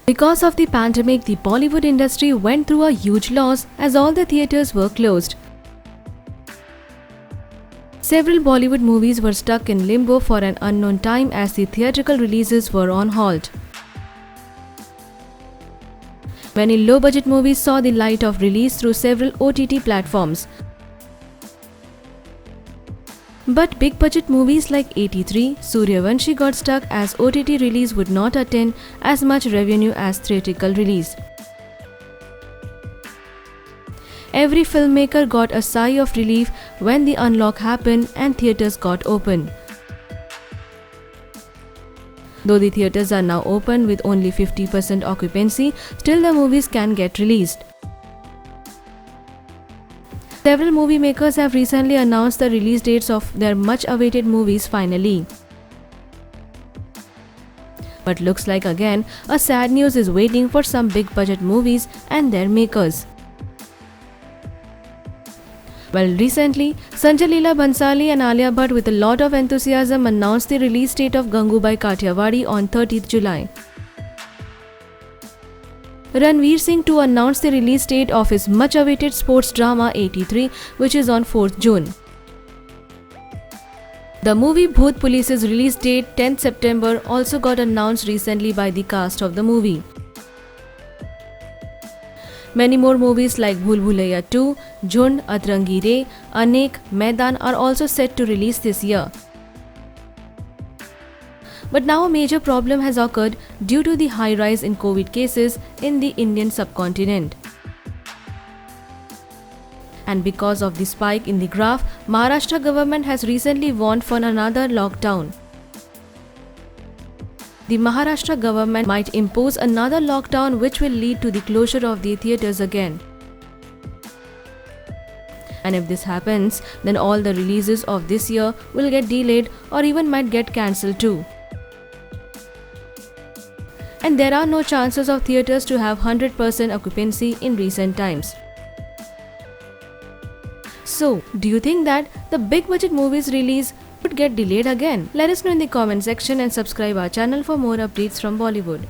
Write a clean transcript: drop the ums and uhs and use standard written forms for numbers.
Because of the pandemic, the Bollywood industry went through a huge loss as all the theatres were closed. Several Bollywood movies were stuck in limbo for an unknown time as the theatrical releases were on halt. Many low-budget movies saw the light of release through several OTT platforms. But big-budget movies like 83, Suryavanshi got stuck as OTT release would not attain as much revenue as theatrical release. Every filmmaker got a sigh of relief when the unlock happened and theatres got open. Though the theatres are now open with only 50% occupancy, still the movies can get released. Several movie makers have recently announced the release dates of their much-awaited movies finally. But looks like again, a sad news is waiting for some big-budget movies and their makers. Well, recently, Sanjay Leela Bhansali and Alia Bhatt with a lot of enthusiasm announced the release date of Gangubai Kathiawadi on 30th July. Ranveer Singh too announced the release date of his much-awaited sports drama 83, which is on 4th June. The movie Bhoot Police's release date 10th September also got announced recently by the cast of the movie. Many more movies like Bhool Bhulaiya 2, Jhund, Atrangi Re, Anek, Maidan are also set to release this year. But now a major problem has occurred due to the high rise in COVID cases in the Indian subcontinent. And because of the spike in the graph, Maharashtra government has recently warned for another lockdown. The Maharashtra government might impose another lockdown which will lead to the closure of the theatres again. And if this happens, then all the releases of this year will get delayed or even might get cancelled too. And there are no chances of theatres to have 100% occupancy in recent times. So, do you think that the big budget movies release would get delayed again? Let us know in the comment section and subscribe our channel for more updates from Bollywood.